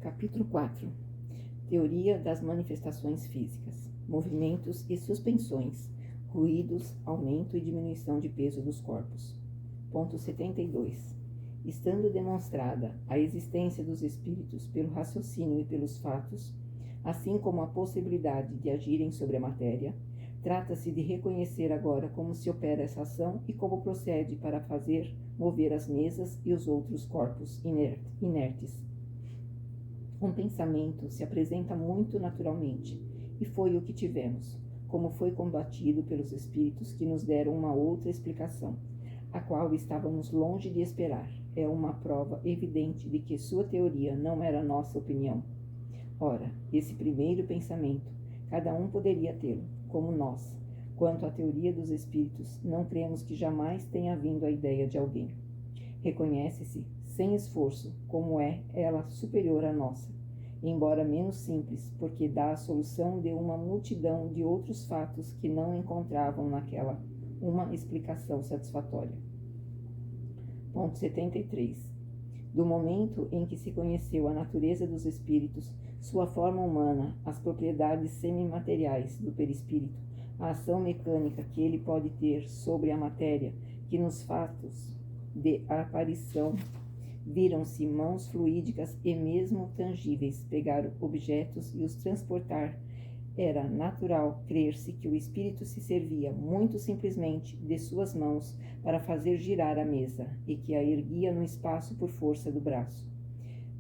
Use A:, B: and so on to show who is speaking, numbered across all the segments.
A: Capítulo 4. Teoria das manifestações físicas. Movimentos e suspensões. Ruídos, aumento e diminuição de peso dos corpos. Ponto 72. Estando demonstrada a existência dos espíritos pelo raciocínio e pelos fatos, assim como a possibilidade de agirem sobre a matéria, trata-se de reconhecer agora como se opera essa ação e como procede para fazer mover as mesas e os outros corpos inertes. Um pensamento se apresenta muito naturalmente, e foi o que tivemos, como foi combatido pelos espíritos que nos deram uma outra explicação, a qual estávamos longe de esperar. É uma prova evidente de que sua teoria não era nossa opinião. Ora, esse primeiro pensamento, cada um poderia tê-lo, como nós. Quanto à teoria dos espíritos, não cremos que jamais tenha vindo a ideia de alguém. Reconhece-se, sem esforço, como é ela superior à nossa, embora menos simples, porque dá a solução de uma multidão de outros fatos que não encontravam naquela uma explicação satisfatória. Ponto 73. Do momento em que se conheceu a natureza dos espíritos, sua forma humana, as propriedades semimateriais do perispírito, a ação mecânica que ele pode ter sobre a matéria, que nos fatos de aparição viram-se mãos fluídicas e mesmo tangíveis pegar objetos e os transportar, era natural crer-se que o espírito se servia muito simplesmente de suas mãos para fazer girar a mesa e que a erguia no espaço por força do braço.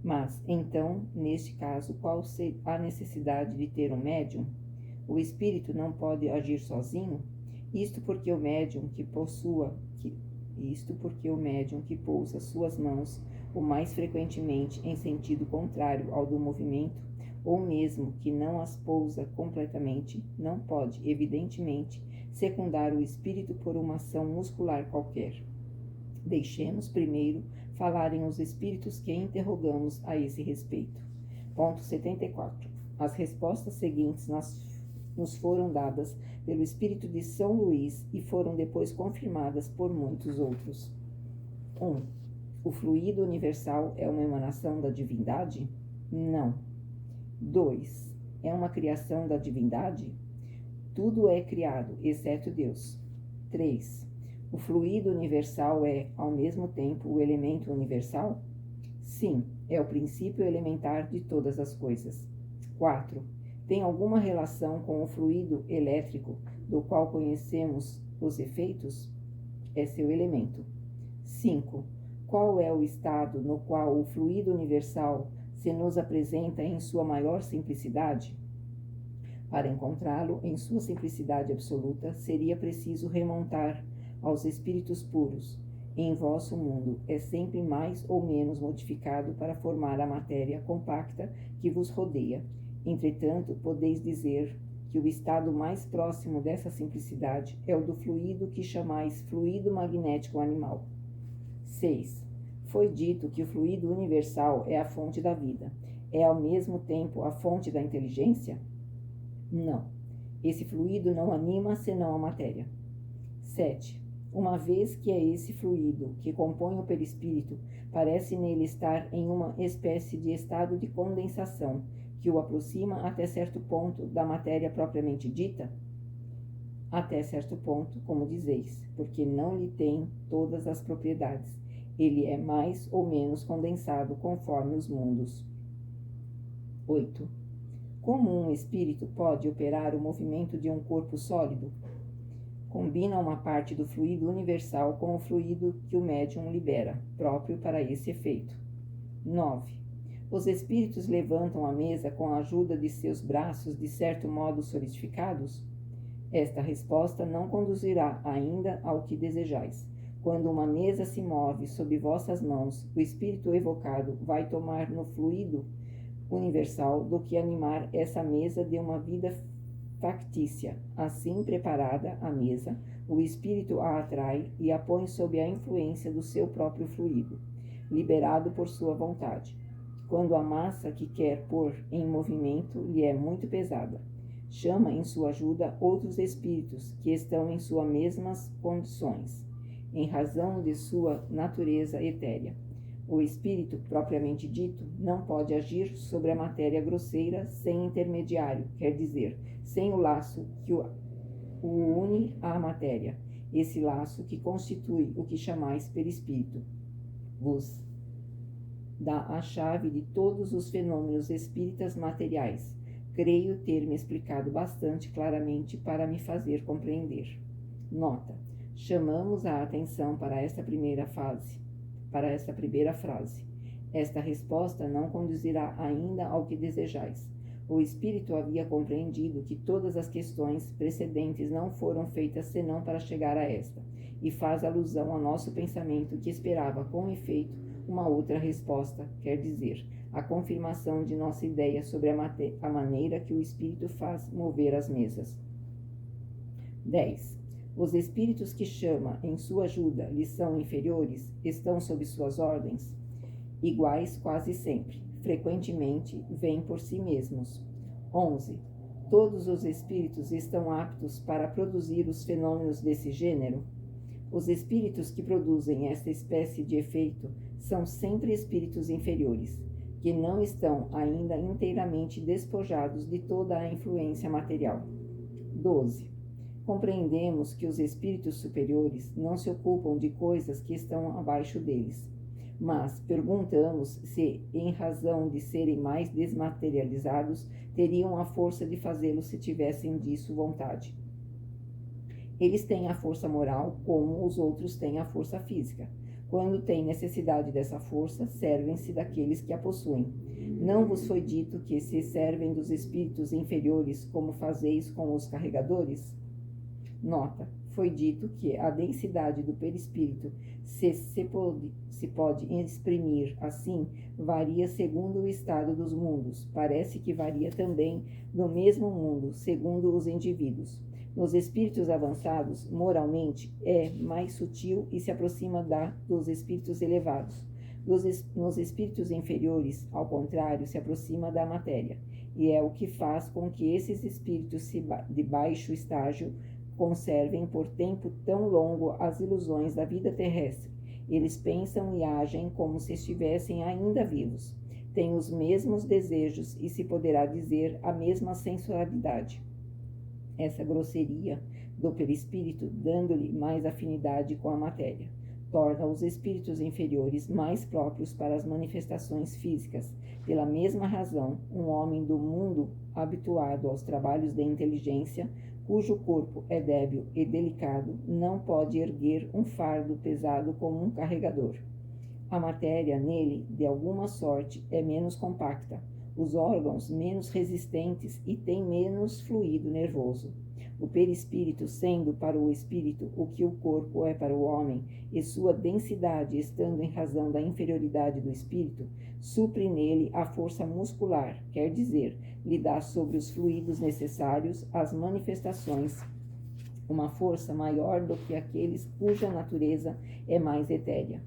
A: Mas, então, neste caso, qual a necessidade de ter um médium? O espírito não pode agir sozinho? Isto porque o médium que pousa suas mãos o mais frequentemente em sentido contrário ao do movimento, ou mesmo que não as pousa completamente, não pode, evidentemente, secundar o espírito por uma ação muscular qualquer. Deixemos primeiro falarem os espíritos que interrogamos a esse respeito. Ponto 74. As respostas seguintes nos foram dadas pelo espírito de São Luís e foram depois confirmadas por muitos outros. 1. O fluido universal é uma emanação da divindade? Não. 2. É uma criação da divindade? Tudo é criado, exceto Deus. 3. O fluido universal é, ao mesmo tempo, o elemento universal? Sim, é o princípio elementar de todas as coisas. 4. Tem alguma relação com o fluido elétrico, do qual conhecemos os efeitos? É seu elemento. 5. Qual é o estado no qual o fluido universal se nos apresenta em sua maior simplicidade? Para encontrá-lo em sua simplicidade absoluta, seria preciso remontar aos espíritos puros. Em vosso mundo é sempre mais ou menos modificado para formar a matéria compacta que vos rodeia. Entretanto, podeis dizer que o estado mais próximo dessa simplicidade é o do fluido que chamais fluido magnético animal. 6. Foi dito que o fluido universal é a fonte da vida. É ao mesmo tempo a fonte da inteligência? Não. Esse fluido não anima senão a matéria. 7. Uma vez que é esse fluido que compõe o perispírito, parece nele estar em uma espécie de estado de condensação, que o aproxima até certo ponto da matéria propriamente dita? Até certo ponto, como dizeis, porque não lhe tem todas as propriedades. Ele é mais ou menos condensado conforme os mundos. 8. Como um espírito pode operar o movimento de um corpo sólido? Combina uma parte do fluido universal com o fluido que o médium libera, próprio para esse efeito. 9. Os espíritos levantam a mesa com a ajuda de seus braços de certo modo solidificados? Esta resposta não conduzirá ainda ao que desejais. Quando uma mesa se move sob vossas mãos, o espírito evocado vai tomar no fluido universal do que animar essa mesa de uma vida factícia. Assim preparada a mesa, o espírito a atrai e a põe sob a influência do seu próprio fluido, liberado por sua vontade. Quando a massa que quer pôr em movimento lhe é muito pesada, chama em sua ajuda outros espíritos que estão em suas mesmas condições, em razão de sua natureza etérea. O espírito, propriamente dito, não pode agir sobre a matéria grosseira sem intermediário, quer dizer, sem o laço que o une à matéria, esse laço que constitui o que chamais perispírito. Vos dá a chave de todos os fenômenos espíritas materiais. Creio ter me explicado bastante claramente para me fazer compreender. Nota: chamamos a atenção para esta primeira frase. Esta resposta não conduzirá ainda ao que desejais. O espírito havia compreendido que todas as questões precedentes não foram feitas senão para chegar a esta, e faz alusão ao nosso pensamento que esperava, com efeito, uma outra resposta, quer dizer, a confirmação de nossa ideia sobre a maneira que o espírito faz mover as mesas. 10. Os espíritos que chama em sua ajuda lhes são inferiores, estão sob suas ordens? Iguais quase sempre, frequentemente vêm por si mesmos. 11. Todos os espíritos estão aptos para produzir os fenômenos desse gênero? Os espíritos que produzem esta espécie de efeito são sempre espíritos inferiores, que não estão ainda inteiramente despojados de toda a influência material. 12. Compreendemos que os espíritos superiores não se ocupam de coisas que estão abaixo deles, mas perguntamos se, em razão de serem mais desmaterializados, teriam a força de fazê-lo se tivessem disso vontade. Eles têm a força moral como os outros têm a força física. Quando têm necessidade dessa força, servem-se daqueles que a possuem. Não vos foi dito que se servem dos espíritos inferiores como fazeis com os carregadores? Nota: foi dito que a densidade do perispírito, se pode exprimir assim, varia segundo o estado dos mundos. Parece que varia também no mesmo mundo, segundo os indivíduos. Nos espíritos avançados, moralmente, é mais sutil e se aproxima dos espíritos elevados. Nos espíritos inferiores, ao contrário, se aproxima da matéria, e é o que faz com que esses espíritos de baixo estágio conservem por tempo tão longo as ilusões da vida terrestre. Eles pensam e agem como se estivessem ainda vivos. Têm os mesmos desejos e, se poderá dizer, a mesma sensualidade. Essa grosseria do perispírito, dando-lhe mais afinidade com a matéria, torna os espíritos inferiores mais próprios para as manifestações físicas. Pela mesma razão, um homem do mundo habituado aos trabalhos de inteligência, cujo corpo é débil e delicado, não pode erguer um fardo pesado como um carregador. A matéria nele, de alguma sorte, é menos compacta, os órgãos menos resistentes e tem menos fluido nervoso. O perispírito, sendo para o espírito o que o corpo é para o homem, e sua densidade estando em razão da inferioridade do espírito, supre nele a força muscular, quer dizer, lhe dá sobre os fluidos necessários às manifestações uma força maior do que aqueles cuja natureza é mais etérea.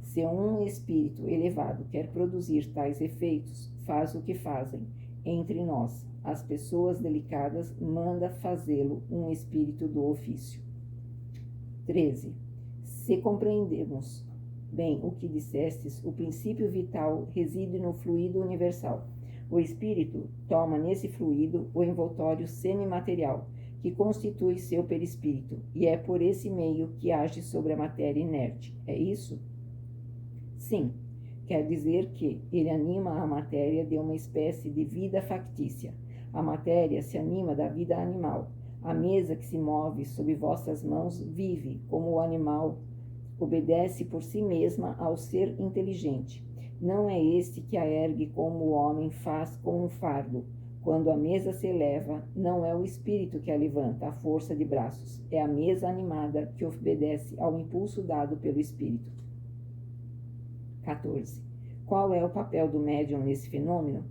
A: Se um espírito elevado quer produzir tais efeitos, faz o que fazem. Entre nós, as pessoas delicadas, manda fazê-lo um espírito do ofício. 13. Se compreendemos bem o que dissestes, o princípio vital reside no fluido universal. O espírito toma nesse fluido o envoltório semimaterial, que constitui seu perispírito, e é por esse meio que age sobre a matéria inerte. É isso? Sim. Quer dizer que ele anima a matéria de uma espécie de vida factícia. A matéria se anima da vida animal. A mesa que se move sob vossas mãos vive, como o animal obedece por si mesma ao ser inteligente. Não é este que a ergue como o homem faz com um fardo. Quando a mesa se eleva, não é o espírito que a levanta, a força de braços. É a mesa animada que obedece ao impulso dado pelo espírito. 14. Qual é o papel do médium nesse fenômeno?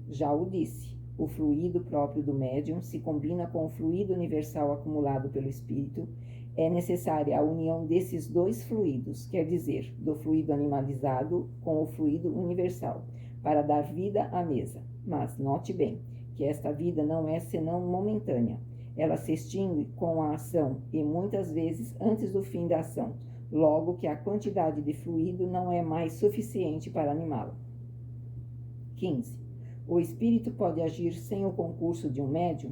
A: Já o disse. O fluido próprio do médium se combina com o fluido universal acumulado pelo espírito. É necessária a união desses dois fluidos, quer dizer, do fluido animalizado com o fluido universal, para dar vida à mesa. Mas note bem que esta vida não é senão momentânea. Ela se extingue com a ação e muitas vezes antes do fim da ação. logo que a quantidade de fluido não é mais suficiente para animá-lo. 15. O espírito pode agir sem o concurso de um médium?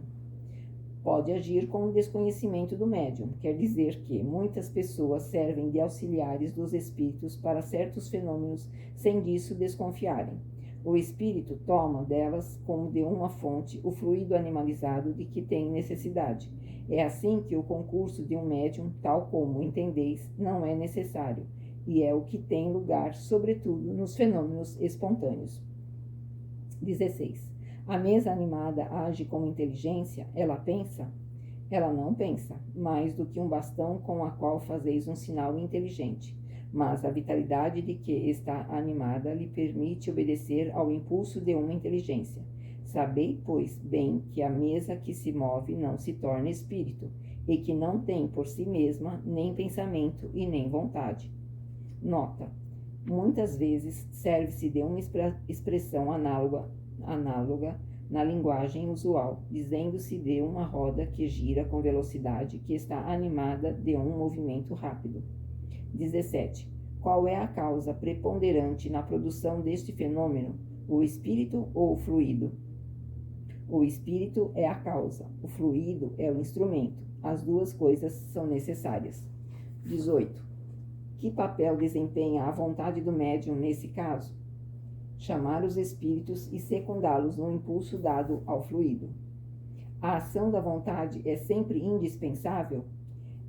A: Pode agir com o desconhecimento do médium, quer dizer que muitas pessoas servem de auxiliares dos espíritos para certos fenômenos sem disso desconfiarem. O espírito toma delas como de uma fonte o fluido animalizado de que tem necessidade. É assim que o concurso de um médium, tal como entendeis, não é necessário, e é o que tem lugar, sobretudo, nos fenômenos espontâneos. 16. A mesa animada age com inteligência? Ela pensa? Ela não pensa, mais do que um bastão com a qual fazeis um sinal inteligente. Mas a vitalidade de que está animada lhe permite obedecer ao impulso de uma inteligência. Sabei, pois, bem que a mesa que se move não se torna espírito, e que não tem por si mesma nem pensamento e nem vontade. Nota: muitas vezes serve-se de uma expressão análoga na linguagem usual, dizendo-se de uma roda que gira com velocidade que está animada de um movimento rápido. 17. Qual é a causa preponderante na produção deste fenômeno, o espírito ou o fluido? O espírito é a causa, o fluido é o instrumento. As duas coisas são necessárias. 18. Que papel desempenha a vontade do médium nesse caso? Chamar os espíritos e secundá-los no impulso dado ao fluido. A ação da vontade é sempre indispensável?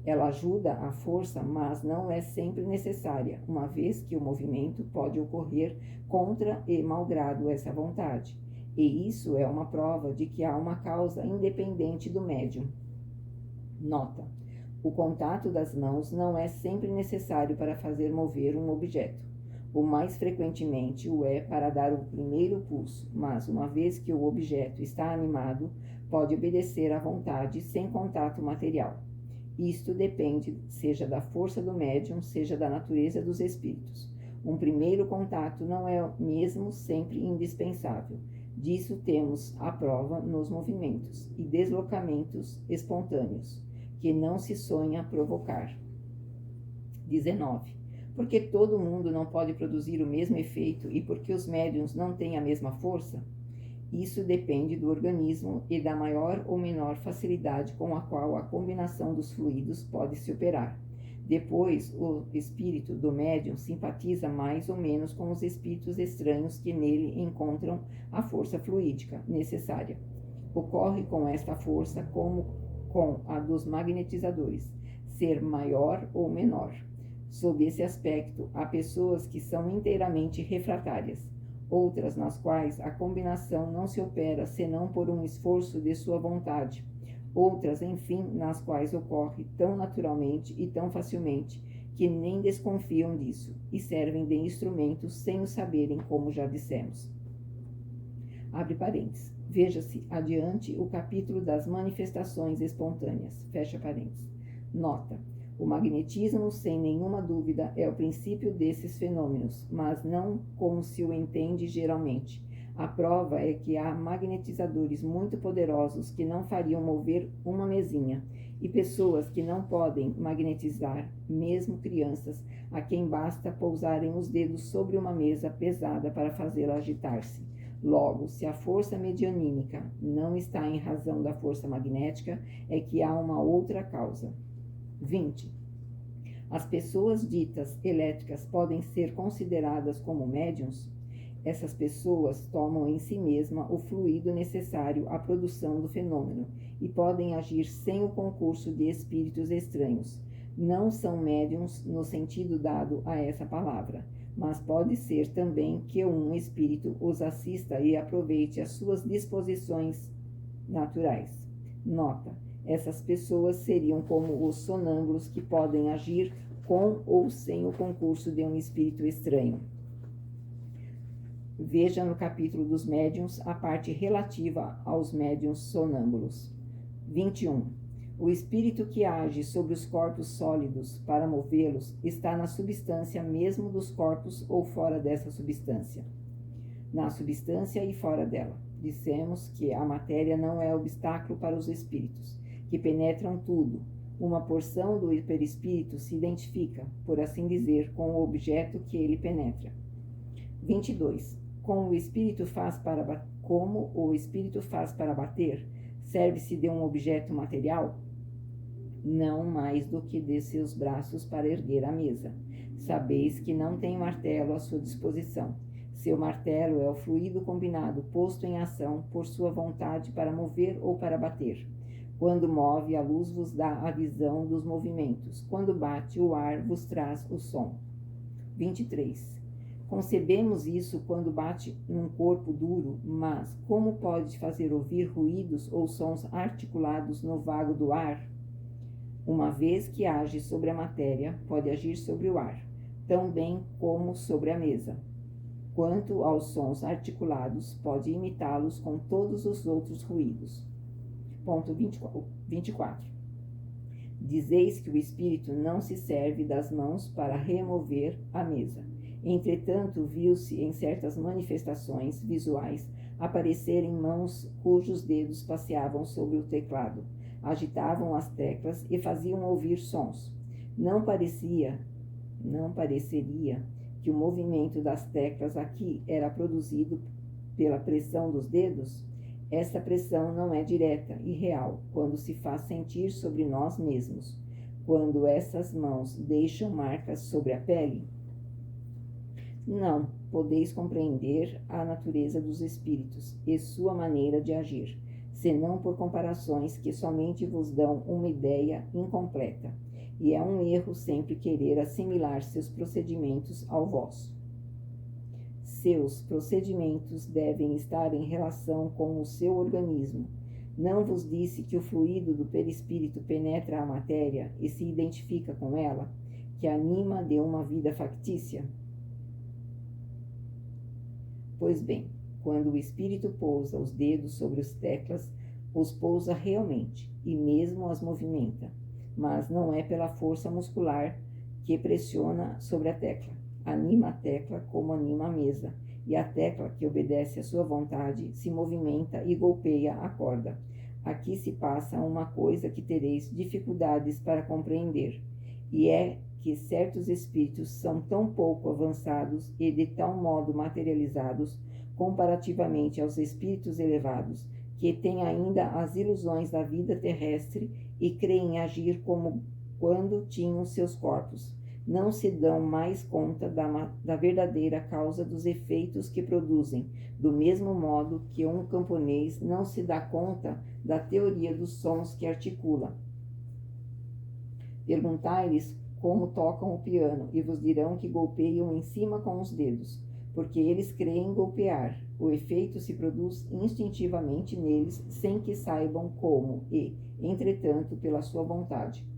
A: Ela ajuda à força, mas não é sempre necessária, uma vez que o movimento pode ocorrer contra e malgrado essa vontade. E isso é uma prova de que há uma causa independente do médium. Nota: o contato das mãos não é sempre necessário para fazer mover um objeto. O mais frequentemente o é para dar o primeiro pulso, mas uma vez que o objeto está animado, pode obedecer à vontade sem contato material. Isto depende, seja da força do médium, seja da natureza dos espíritos. Um primeiro contato não é mesmo sempre indispensável. Disso temos a prova nos movimentos e deslocamentos espontâneos, que não se sonha provocar. 19. Porque todo mundo não pode produzir o mesmo efeito e porque os médiuns não têm a mesma força? Isso depende do organismo e da maior ou menor facilidade com a qual a combinação dos fluidos pode se operar. Depois, o espírito do médium simpatiza mais ou menos com os espíritos estranhos que nele encontram a força fluídica necessária. Ocorre com esta força como com a dos magnetizadores, ser maior ou menor. Sob esse aspecto, há pessoas que são inteiramente refratárias, outras nas quais a combinação não se opera senão por um esforço de sua vontade, outras, enfim, nas quais ocorre tão naturalmente e tão facilmente que nem desconfiam disso e servem de instrumentos sem o saberem, como já dissemos. Abre parênteses. Veja-se adiante o capítulo das manifestações espontâneas. Fecha parênteses. Nota: o magnetismo, sem nenhuma dúvida, é o princípio desses fenômenos, mas não como se o entende geralmente. A prova é que há magnetizadores muito poderosos que não fariam mover uma mesinha, e pessoas que não podem magnetizar, mesmo crianças, a quem basta pousarem os dedos sobre uma mesa pesada para fazê-la agitar-se. Logo, se a força medianímica não está em razão da força magnética, é que há uma outra causa. 20. As pessoas ditas elétricas podem ser consideradas como médiuns? Essas pessoas tomam em si mesma o fluido necessário à produção do fenômeno e podem agir sem o concurso de espíritos estranhos. Não são médiuns no sentido dado a essa palavra, mas pode ser também que um espírito os assista e aproveite as suas disposições naturais. Nota: essas pessoas seriam como os sonâmbulos que podem agir com ou sem o concurso de um espírito estranho. Veja no capítulo dos médiuns a parte relativa aos médiuns sonâmbulos. 21. O espírito que age sobre os corpos sólidos para movê-los está na substância mesmo dos corpos ou fora dessa substância? Na substância e fora dela. Dissemos que a matéria não é obstáculo para os espíritos, que penetram tudo, Uma porção do perispírito se identifica, por assim dizer, com o objeto que ele penetra. 22. Como o espírito faz para bater, serve-se de um objeto material? Não mais do que de seus braços para erguer a mesa. Sabeis que não tem martelo à sua disposição. Seu martelo é o fluido combinado posto em ação por sua vontade para mover ou para bater. Quando move, a luz vos dá a visão dos movimentos. Quando bate, o ar vos traz o som. 23. Concebemos isso quando bate num corpo duro, mas como pode fazer ouvir ruídos ou sons articulados no vago do ar? Uma vez que age sobre a matéria, pode agir sobre o ar, tão bem como sobre a mesa. Quanto aos sons articulados, pode imitá-los com todos os outros ruídos. Ponto 24. Dizeis que o espírito não se serve das mãos para remover a mesa. Entretanto, viu-se em certas manifestações visuais aparecerem mãos cujos dedos passeavam sobre o teclado, agitavam as teclas e faziam ouvir sons. Não pareceria que o movimento das teclas aqui era produzido pela pressão dos dedos? Esta pressão não é direta e real quando se faz sentir sobre nós mesmos, quando essas mãos deixam marcas sobre a pele. Não podeis compreender a natureza dos espíritos e sua maneira de agir, senão por comparações que somente vos dão uma ideia incompleta, e é um erro sempre querer assimilar seus procedimentos ao vosso. Seus procedimentos devem estar em relação com o seu organismo. Não vos disse que o fluido do perispírito penetra a matéria e se identifica com ela, que anima de uma vida factícia? Pois bem, quando o espírito pousa os dedos sobre as teclas, os pousa realmente e mesmo as movimenta, mas não é pela força muscular que pressiona sobre a tecla. Anima a tecla como anima a mesa, e a tecla que obedece à sua vontade se movimenta e golpeia a corda. Aqui se passa uma coisa que tereis dificuldades para compreender, e é que certos espíritos são tão pouco avançados e de tal modo materializados comparativamente aos espíritos elevados, que têm ainda as ilusões da vida terrestre e creem agir como quando tinham seus corpos. Não se dão mais conta da verdadeira causa dos efeitos que produzem, do mesmo modo que um camponês não se dá conta da teoria dos sons que articula. Perguntai-lhes como tocam o piano, e vos dirão que golpeiam em cima com os dedos, porque eles creem golpear. O efeito se produz instintivamente neles, sem que saibam como, e, entretanto, pela sua vontade.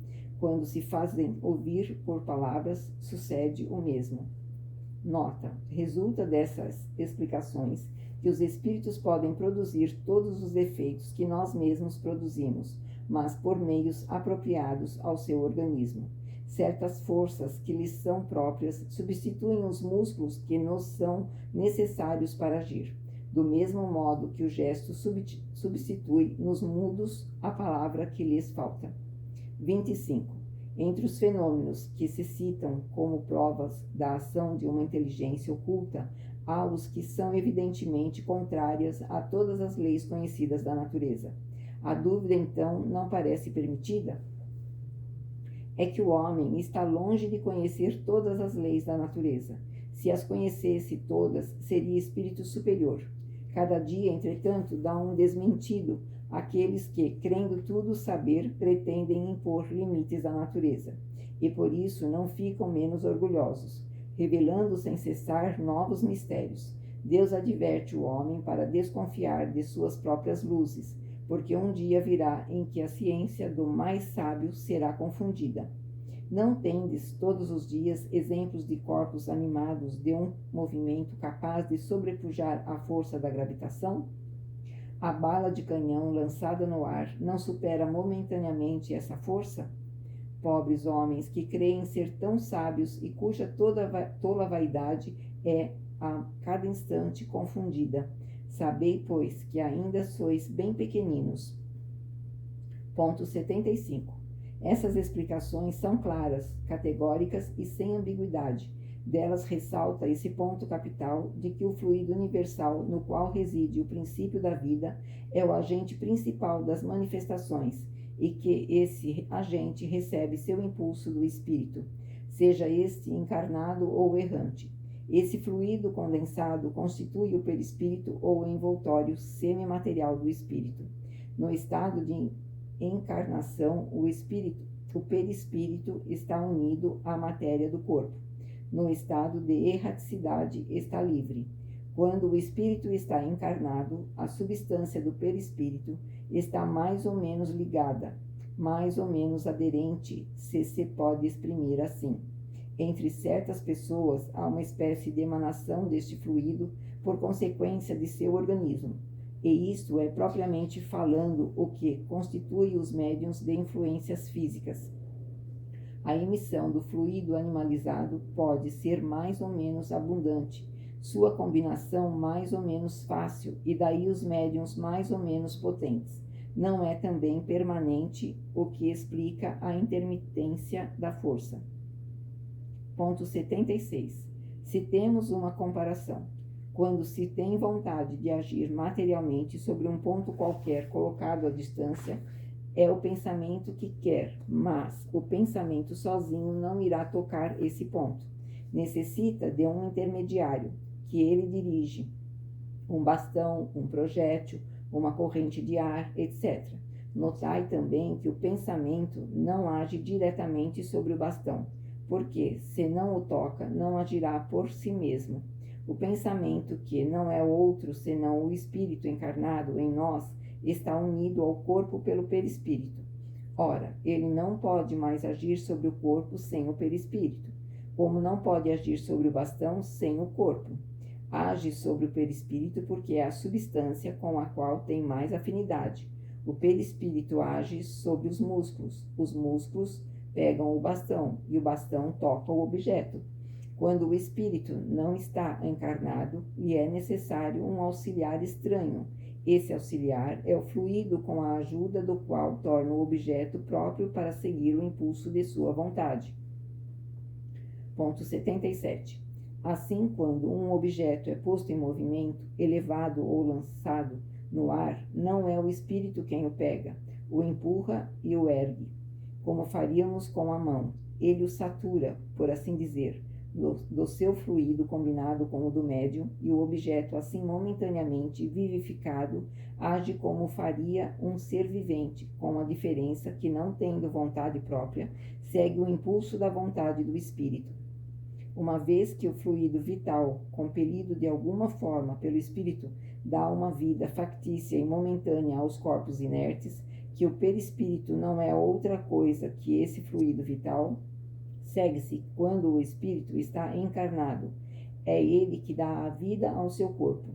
A: Quando se fazem ouvir por palavras, sucede o mesmo. Nota: resulta dessas explicações que os espíritos podem produzir todos os efeitos que nós mesmos produzimos, mas por meios apropriados ao seu organismo. Certas forças que lhes são próprias substituem os músculos que nos são necessários para agir, do mesmo modo que o gesto substitui nos mudos a palavra que lhes falta. 25. Entre os fenômenos que se citam como provas da ação de uma inteligência oculta, há os que são evidentemente contrárias a todas as leis conhecidas da natureza. A dúvida, então, não parece permitida? É que o homem está longe de conhecer todas as leis da natureza. Se as conhecesse todas, seria espírito superior. Cada dia, entretanto, dá um desmentido àqueles que, crendo tudo saber, pretendem impor limites à natureza, e por isso não ficam menos orgulhosos, revelando sem cessar novos mistérios. Deus adverte o homem para desconfiar de suas próprias luzes, porque um dia virá em que a ciência do mais sábio será confundida. Não tendes todos os dias exemplos de corpos animados de um movimento capaz de sobrepujar a força da gravitação? A bala de canhão lançada no ar não supera momentaneamente essa força? Pobres homens que creem ser tão sábios e cuja tola vaidade é a cada instante confundida. Sabei, pois, que ainda sois bem pequeninos. Ponto 75. Essas explicações são claras, categóricas e sem ambiguidade. Delas ressalta esse ponto capital de que o fluido universal no qual reside o princípio da vida é o agente principal das manifestações e que esse agente recebe seu impulso do espírito, seja este encarnado ou errante. Esse fluido condensado constitui o perispírito ou o envoltório semimaterial do espírito. No estado de encarnação, o perispírito está unido à matéria do corpo. No estado de erraticidade, está livre. Quando o espírito está encarnado, a substância do perispírito está mais ou menos ligada, mais ou menos aderente, se pode exprimir assim. Entre certas pessoas há uma espécie de emanação deste fluido por consequência de seu organismo, e isto é propriamente falando o que constitui os médiuns de influências físicas. A emissão do fluido animalizado pode ser mais ou menos abundante, sua combinação mais ou menos fácil, e daí os médiuns mais ou menos potentes. Não é também permanente, o que explica a intermitência da força. Ponto 76. Se temos uma comparação, quando se tem vontade de agir materialmente sobre um ponto qualquer colocado à distância, é o pensamento que quer, mas o pensamento sozinho não irá tocar esse ponto. Necessita de um intermediário, que ele dirige, um bastão, um projétil, uma corrente de ar, etc. Notai também que o pensamento não age diretamente sobre o bastão, porque, se não o toca, não agirá por si mesmo. O pensamento, que não é outro senão o espírito encarnado em nós, está unido ao corpo pelo perispírito. Ora, ele não pode mais agir sobre o corpo sem o perispírito, como não pode agir sobre o bastão sem o corpo. Age sobre o perispírito porque é a substância com a qual tem mais afinidade. O perispírito age sobre os músculos pegam o bastão e o bastão toca o objeto. Quando o espírito não está encarnado, lhe é necessário um auxiliar estranho. Esse auxiliar é o fluido com a ajuda do qual torna o objeto próprio para seguir o impulso de sua vontade. Ponto 77. Assim, quando um objeto é posto em movimento, elevado ou lançado no ar, não é o espírito quem o pega, o empurra e o ergue, como faríamos com a mão. Ele o satura, por assim dizer, do seu fluido combinado com o do médium, e o objeto, assim momentaneamente vivificado, age como faria um ser vivente, com a diferença que, não tendo vontade própria, segue o impulso da vontade do espírito. Uma vez que o fluido vital, compelido de alguma forma pelo espírito, dá uma vida factícia e momentânea aos corpos inertes, que o perispírito não é outra coisa que esse fluido vital, segue-se quando o espírito está encarnado. É ele que dá a vida ao seu corpo,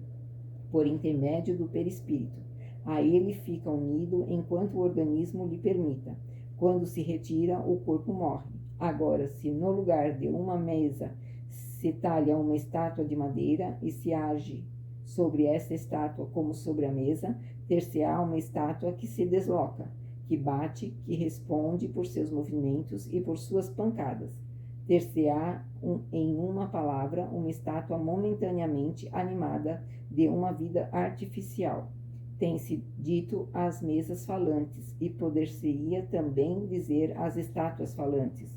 A: por intermédio do perispírito. A ele fica unido enquanto o organismo lhe permita. Quando se retira, o corpo morre. Agora, se no lugar de uma mesa se talha uma estátua de madeira e se age sobre essa estátua como sobre a mesa, ter-se-á uma estátua que se desloca, que bate, que responde por seus movimentos e por suas pancadas. Ter-se-á, em uma palavra, uma estátua momentaneamente animada de uma vida artificial. Tem-se dito as mesas falantes, e poder-se-ia também dizer as estátuas falantes.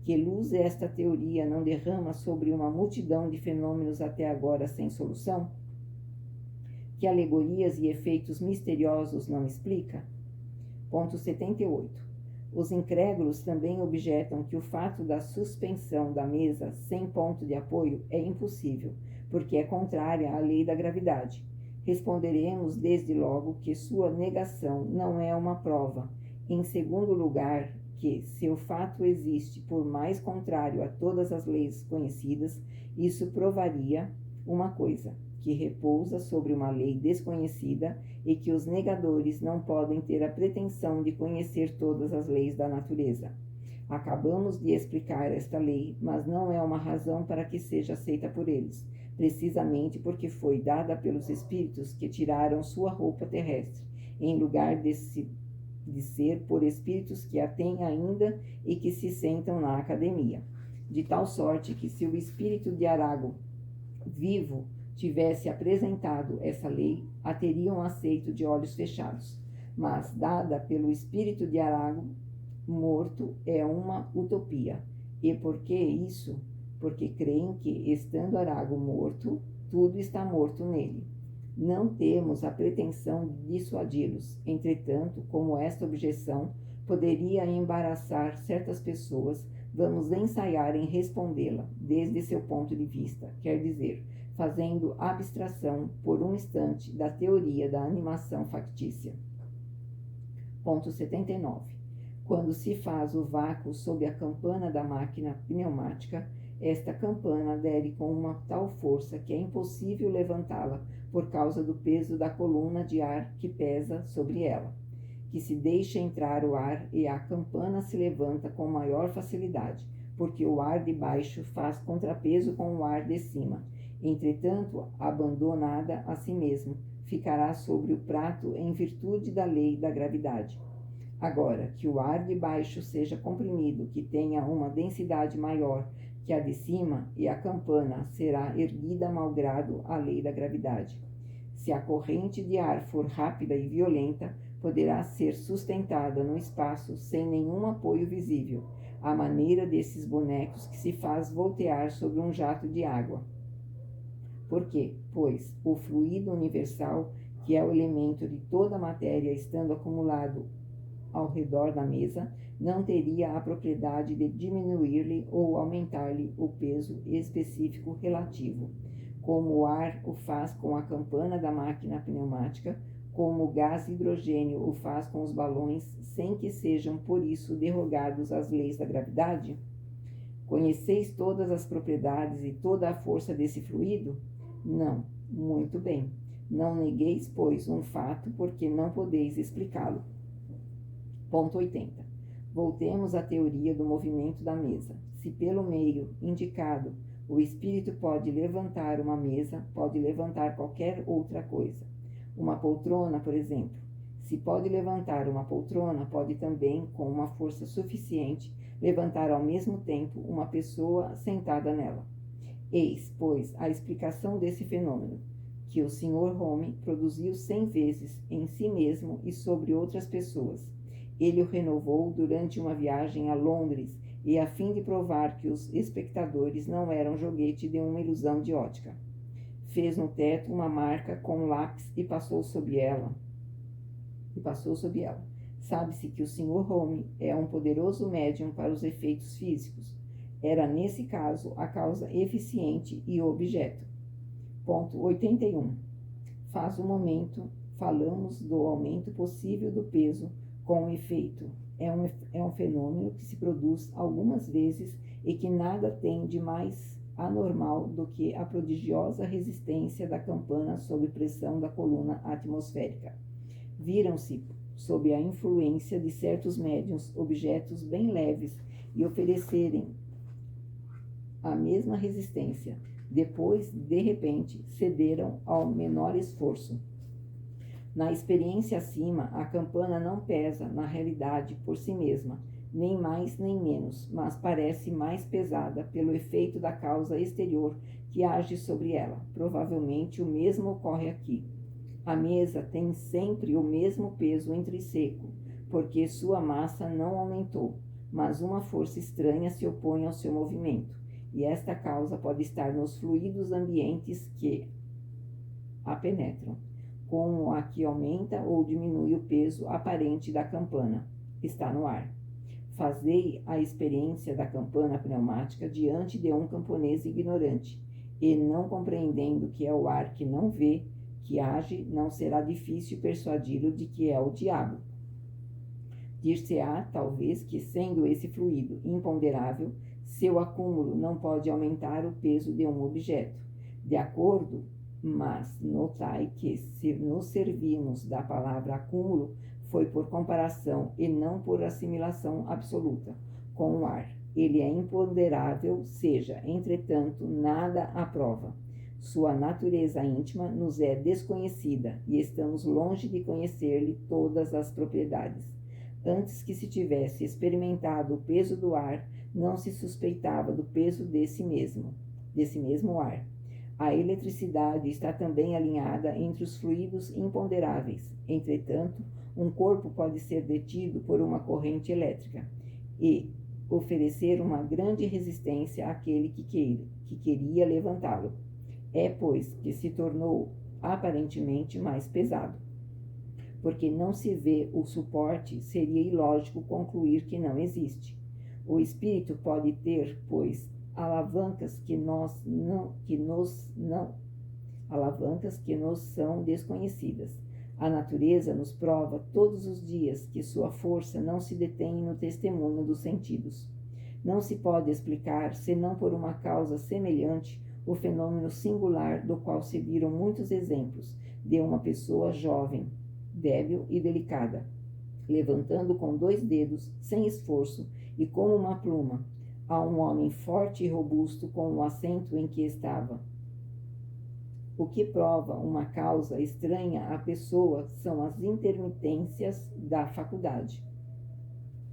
A: Que luz esta teoria não derrama sobre uma multidão de fenômenos até agora sem solução? Que alegorias e efeitos misteriosos não explica? Ponto 78. Os incrédulos também objetam que o fato da suspensão da mesa sem ponto de apoio é impossível, porque é contrária à lei da gravidade. Responderemos desde logo que sua negação não é uma prova. Em segundo lugar, que, se o fato existe por mais contrário a todas as leis conhecidas, isso provaria uma coisa, que repousa sobre uma lei desconhecida e que os negadores não podem ter a pretensão de conhecer todas as leis da natureza. Acabamos de explicar esta lei, mas não é uma razão para que seja aceita por eles, precisamente porque foi dada pelos espíritos que tiraram sua roupa terrestre, em lugar de se de ser por espíritos que a têm ainda e que se sentam na academia. De tal sorte que, se o espírito de Arago vivo tivesse apresentado essa lei, a teriam aceito de olhos fechados. Mas, dada pelo espírito de Arago morto, é uma utopia. E por que isso? Porque creem que, estando Arago morto, tudo está morto nele. Não temos a pretensão de dissuadi-los. Entretanto, como esta objeção poderia embaraçar certas pessoas, vamos ensaiar em respondê-la desde seu ponto de vista, quer dizer, fazendo abstração por um instante da teoria da animação factícia. Ponto 79. Quando se faz o vácuo sob a campana da máquina pneumática, esta campana adere com uma tal força que é impossível levantá-la por causa do peso da coluna de ar que pesa sobre ela, que se deixa entrar o ar e a campana se levanta com maior facilidade, porque o ar de baixo faz contrapeso com o ar de cima. Entretanto, abandonada a si mesmo, ficará sobre o prato em virtude da lei da gravidade. Agora, que o ar de baixo seja comprimido, que tenha uma densidade maior que a de cima, e a campana será erguida malgrado a lei da gravidade. Se a corrente de ar for rápida e violenta, poderá ser sustentada no espaço sem nenhum apoio visível, à maneira desses bonecos que se faz voltear sobre um jato de água. Por quê? Pois o fluido universal, que é o elemento de toda a matéria estando acumulado ao redor da mesa, não teria a propriedade de diminuir-lhe ou aumentar-lhe o peso específico relativo, como o ar o faz com a campana da máquina pneumática, como o gás hidrogênio o faz com os balões, sem que sejam por isso derrogados às leis da gravidade? Conheceis todas as propriedades e toda a força desse fluido? Não. Muito bem. Não negueis, pois, um fato, porque não podeis explicá-lo. Ponto 80. Voltemos à teoria do movimento da mesa. Se pelo meio indicado o espírito pode levantar uma mesa, pode levantar qualquer outra coisa. Uma poltrona, por exemplo. Se pode levantar uma poltrona, pode também, com uma força suficiente, levantar ao mesmo tempo uma pessoa sentada nela. Eis, pois, a explicação desse fenômeno, que o Sr. Home produziu 100 vezes em si mesmo e sobre outras pessoas. Ele o renovou durante uma viagem a Londres, e a fim de provar que os espectadores não eram joguete de uma ilusão de ótica. Fez no teto uma marca com lápis e passou sob ela. Sabe-se que o Sr. Home é um poderoso médium para os efeitos físicos. Era, nesse caso, a causa eficiente e o objeto. Ponto 81. Faz um momento, falamos do aumento possível do peso com efeito. É um fenômeno que se produz algumas vezes e que nada tem de mais anormal do que a prodigiosa resistência da campana sob pressão da coluna atmosférica. Viram-se, sob a influência de certos médiuns, objetos bem leves e oferecerem a mesma resistência. Depois, de repente, cederam ao menor esforço. Na experiência acima, a campana não pesa, na realidade, por si mesma, nem mais nem menos, mas parece mais pesada pelo efeito da causa exterior que age sobre ela. Provavelmente o mesmo ocorre aqui. A mesa tem sempre o mesmo peso intrínseco, porque sua massa não aumentou, mas uma força estranha se opõe ao seu movimento, e esta causa pode estar nos fluidos ambientes que a penetram, como a que aumenta ou diminui o peso aparente da campana. Está no ar. Fazei a experiência da campana pneumática diante de um camponês ignorante, e não compreendendo que é o ar que não vê, que age, não será difícil persuadi-lo de que é o diabo. Dir-se-á, talvez, que, sendo esse fluido imponderável, seu acúmulo não pode aumentar o peso de um objeto. De acordo, mas notai que, se nos servirmos da palavra acúmulo, foi por comparação e não por assimilação absoluta com o ar. Ele é imponderável, seja, entretanto, nada à prova. Sua natureza íntima nos é desconhecida e estamos longe de conhecer-lhe todas as propriedades. Antes que se tivesse experimentado o peso do ar, não se suspeitava do peso desse mesmo ar. A eletricidade está também alinhada entre os fluidos imponderáveis. Entretanto, um corpo pode ser detido por uma corrente elétrica e oferecer uma grande resistência àquele que queria levantá-lo. É, pois, que se tornou aparentemente mais pesado. Porque não se vê o suporte, seria ilógico concluir que não existe. O espírito pode ter, pois, alavancas que nos são desconhecidas. A natureza nos prova todos os dias que sua força não se detém no testemunho dos sentidos. Não se pode explicar, senão por uma causa semelhante, o fenômeno singular do qual se viram muitos exemplos, de uma pessoa jovem, débil e delicada, levantando com 2 dedos, sem esforço e como uma pluma, a um homem forte e robusto com o assento em que estava. O que prova uma causa estranha à pessoa são as intermitências da faculdade.